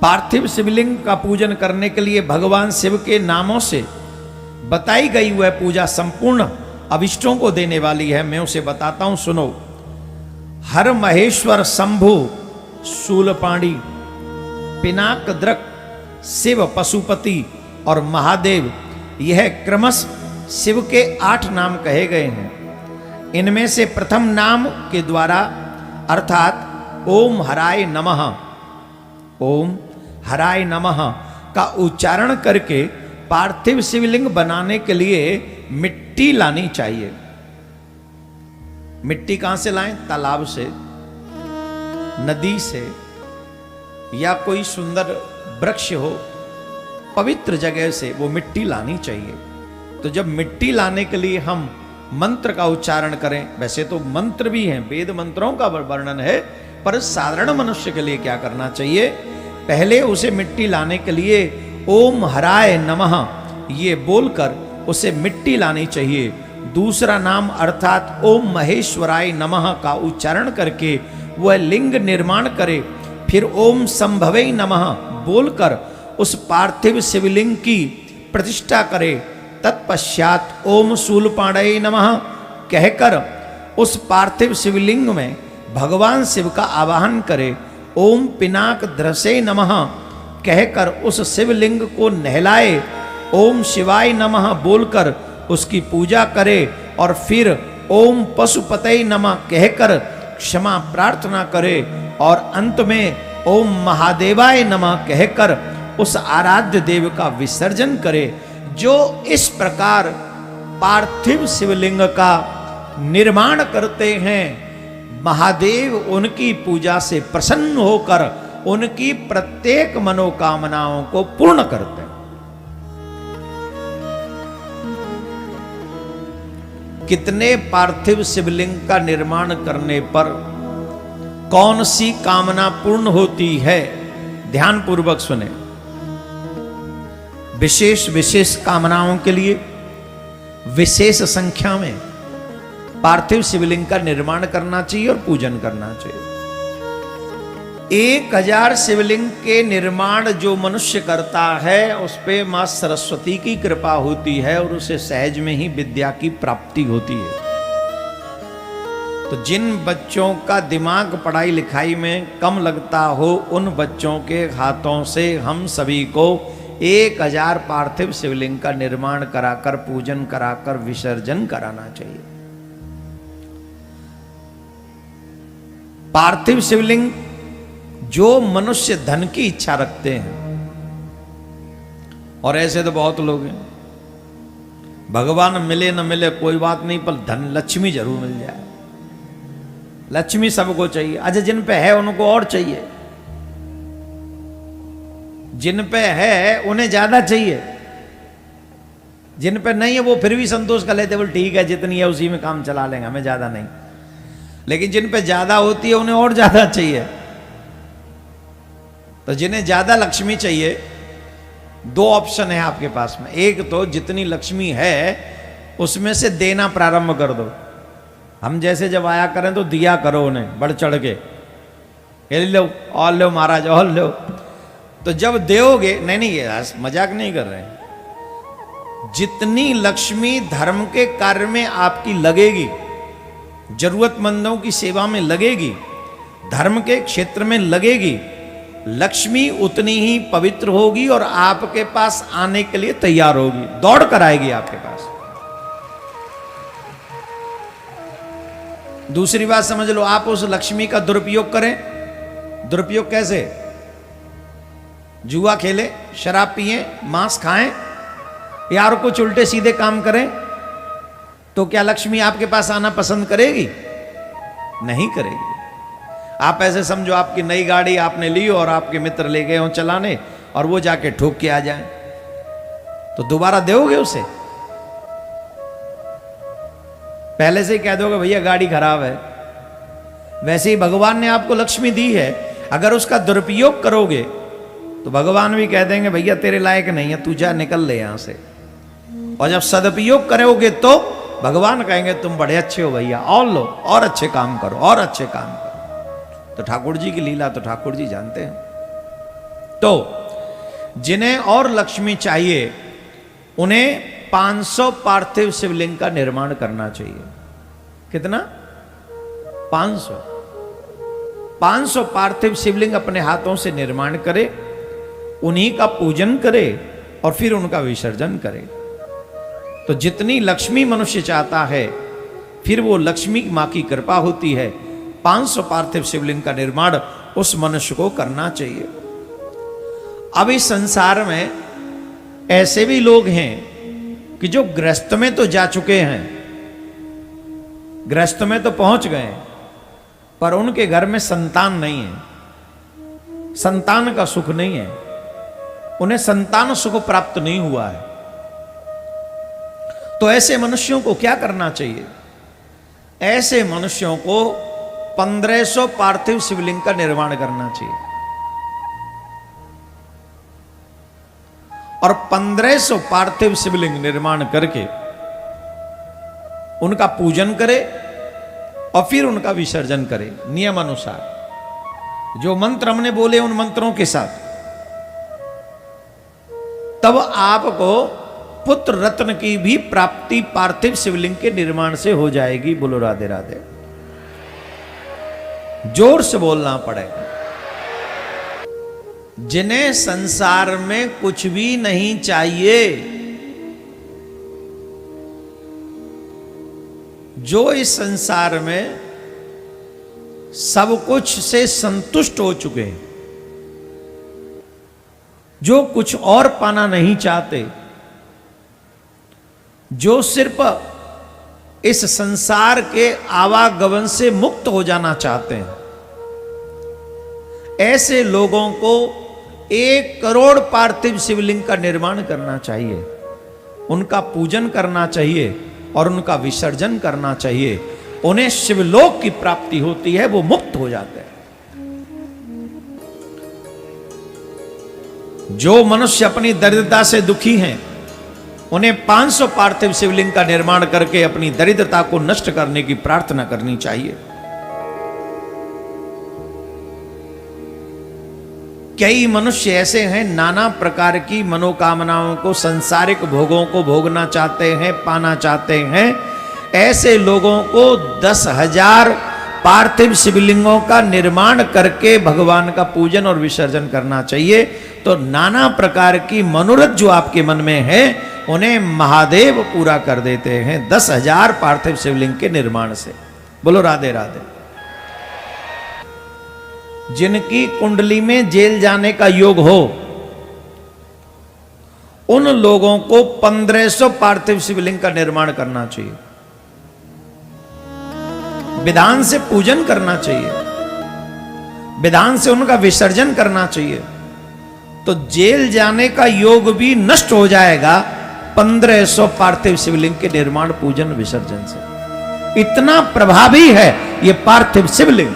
पार्थिव शिवलिंग का पूजन करने के लिए भगवान शिव के नामों से बताई गई वह पूजा संपूर्ण अभिष्टों को देने वाली है। मैं उसे बताता हूं, सुनो। हर महेश्वर शंभु शूलपाणी पिनाकद्रक शिव पशुपति और महादेव, यह क्रमश शिव के 8 नाम कहे गए हैं। इनमें से प्रथम नाम के द्वारा अर्थात ओम हराय नमः, ओम हराय नमः का उच्चारण करके पार्थिव शिवलिंग बनाने के लिए मिट्टी लानी चाहिए। मिट्टी कहां से लाएं? तालाब से, नदी से, या कोई सुंदर वृक्ष हो, पवित्र जगह से वो मिट्टी लानी चाहिए। तो जब मिट्टी लाने के लिए हम मंत्र का उच्चारण करें, वैसे तो मंत्र भी हैं, वेद मंत्रों का वर्णन है, पर साधारण मनुष्य के लिए क्या करना चाहिए? पहले उसे मिट्टी लाने के लिए ओम हराय नमः ये बोलकर उसे मिट्टी लानी चाहिए। दूसरा नाम अर्थात ओम महेश्वराय नमः का उच्चारण करके वह लिंग निर्माण करे। फिर ओम संभवे नमः बोलकर उस पार्थिव शिवलिंग की प्रतिष्ठा करे। तत्पश्चात ओम शूलपाणये नमः कहकर उस पार्थिव शिवलिंग में भगवान शिव का आवाहन करे। ओम पिनाक द्रसे नमः कहकर उस शिवलिंग को नहलाए। ओम शिवाय नमः बोलकर उसकी पूजा करे और फिर ओम पशुपतये नमः कहकर क्षमा प्रार्थना करे और अंत में ओम महादेवाय नमः कहकर उस आराध्य देव का विसर्जन करे। जो इस प्रकार पार्थिव शिवलिंग का निर्माण करते हैं, महादेव उनकी पूजा से प्रसन्न होकर उनकी प्रत्येक मनोकामनाओं को पूर्ण करते हैं। कितने पार्थिव शिवलिंग का निर्माण करने पर कौन सी कामना पूर्ण होती है? ध्यान पूर्वक सुने। विशेष विशेष कामनाओं के लिए विशेष संख्या में पार्थिव शिवलिंग का निर्माण करना चाहिए और पूजन करना चाहिए। 1000 शिवलिंग के निर्माण जो मनुष्य करता है उस पे मां सरस्वती की कृपा होती है और उसे सहज में ही विद्या की प्राप्ति होती है। तो जिन बच्चों का दिमाग पढ़ाई लिखाई में कम लगता हो, उन बच्चों के हाथों से हम सभी को 1000 पार्थिव शिवलिंग का निर्माण कराकर, पूजन कराकर विसर्जन कराना चाहिए। पार्थिव शिवलिंग जो मनुष्य धन की इच्छा रखते हैं, और ऐसे तो बहुत लोग हैं, भगवान मिले न मिले कोई बात नहीं, पर धन लक्ष्मी जरूर मिल जाए। लक्ष्मी सबको चाहिए। अच्छा, जिन पे है उनको और चाहिए, जिन पे है उन्हें ज्यादा चाहिए, जिन पे नहीं है वो फिर भी संतोष कर लेते, बोल ठीक है जितनी है उसी में काम चला लेंगे, हमें ज्यादा नहीं। लेकिन जिन पे ज्यादा होती है उन्हें और ज्यादा चाहिए। तो जिन्हें ज्यादा लक्ष्मी चाहिए, 2 ऑप्शन है आपके पास में। एक तो जितनी लक्ष्मी है उसमें से देना प्रारंभ कर दो। हम जैसे जब आया करें तो दिया करो उन्हें बढ़ चढ़ के, ये लो और लो महाराज और लो। तो जब दोगे, नहीं ये मजाक नहीं कर रहे हैं, जितनी लक्ष्मी धर्म के कार्य में आपकी लगेगी, जरूरतमंदों की सेवा में लगेगी, धर्म के क्षेत्र में लगेगी, लक्ष्मी उतनी ही पवित्र होगी और आपके पास आने के लिए तैयार होगी, दौड़ कर आएगी आपके पास। दूसरी बात समझ लो, आप उस लक्ष्मी का दुरुपयोग करें। दुरुपयोग कैसे? जुआ खेले, शराब पिए, मांस खाएं, या और कुछ उल्टे सीधे काम करें, तो क्या लक्ष्मी आपके पास आना पसंद करेगी? नहीं करेगी। आप ऐसे समझो आपकी नई गाड़ी आपने ली और आपके मित्र ले गए हो चलाने और वो जाके ठोक के आ जाए, तो दोबारा दोगे उसे? पहले से ही कह दोगे भैया गाड़ी खराब है। वैसे ही भगवान ने आपको लक्ष्मी दी है, अगर उसका दुरुपयोग करोगे तो भगवान भी कह देंगे भैया तेरे लायक नहीं है, तू जा निकल ले यहां से। और जब सदुपयोग करोगे तो भगवान कहेंगे तुम बड़े अच्छे हो भैया, और लो और अच्छे काम करो और अच्छे काम करो। तो ठाकुर जी की लीला तो ठाकुर जी जानते हैं। तो जिन्हें और लक्ष्मी चाहिए उन्हें 500 पार्थिव शिवलिंग का निर्माण करना चाहिए। कितना? 500 पार्थिव शिवलिंग अपने हाथों से निर्माण करे, उन्हीं का पूजन करे और फिर उनका विसर्जन करे। तो जितनी लक्ष्मी मनुष्य चाहता है फिर वो लक्ष्मी मां की कृपा होती है। 500 पार्थिव शिवलिंग का निर्माण उस मनुष्य को करना चाहिए। अब इस संसार में ऐसे भी लोग हैं कि जो गृहस्थ में तो जा चुके हैं, गृहस्थ में तो पहुंच गए, पर उनके घर में संतान नहीं है, संतान का सुख नहीं है, उन्हें संतान सुख प्राप्त नहीं हुआ है। तो ऐसे मनुष्यों को क्या करना चाहिए? ऐसे मनुष्यों को 1500 पार्थिव शिवलिंग का निर्माण करना चाहिए और 1500 पार्थिव शिवलिंग निर्माण करके उनका पूजन करे और फिर उनका विसर्जन करे नियम अनुसार। जो मंत्र हमने बोले उन मंत्रों के साथ, तब आपको पुत्र रत्न की भी प्राप्ति पार्थिव शिवलिंग के निर्माण से हो जाएगी। बोलो राधे राधे। जोर से बोलना पड़ेगा। जिन्हें संसार में कुछ भी नहीं चाहिए, जो इस संसार में सब कुछ से संतुष्ट हो चुके हैं, जो कुछ और पाना नहीं चाहते, जो सिर्फ इस संसार के आवागमन से मुक्त हो जाना चाहते हैं, ऐसे लोगों को 1 करोड़ पार्थिव शिवलिंग का निर्माण करना चाहिए, उनका पूजन करना चाहिए और उनका विसर्जन करना चाहिए। उन्हें शिवलोक की प्राप्ति होती है, वो मुक्त हो जाते हैं। जो मनुष्य अपनी दरिद्रता से दुखी हैं, उन्हें 500 पार्थिव शिवलिंग का निर्माण करके अपनी दरिद्रता को नष्ट करने की प्रार्थना करनी चाहिए। कई मनुष्य ऐसे हैं नाना प्रकार की मनोकामनाओं को, सांसारिक भोगों को भोगना चाहते हैं, पाना चाहते हैं। ऐसे लोगों को 10,000 पार्थिव शिवलिंगों का निर्माण करके भगवान का पूजन और विसर्जन करना चाहिए। तो नाना प्रकार की मनोरथ जो आपके मन में है उन्हें महादेव पूरा कर देते हैं 10,000 पार्थिव शिवलिंग के निर्माण से। बोलो राधे राधे। जिनकी कुंडली में जेल जाने का योग हो, उन लोगों को 1500 पार्थिव शिवलिंग का निर्माण करना चाहिए, विधान से पूजन करना चाहिए, विधान से उनका विसर्जन करना चाहिए। तो जेल जाने का योग भी नष्ट हो जाएगा 1500 पार्थिव शिवलिंग के निर्माण, पूजन, विसर्जन से। इतना प्रभावी है ये पार्थिव शिवलिंग।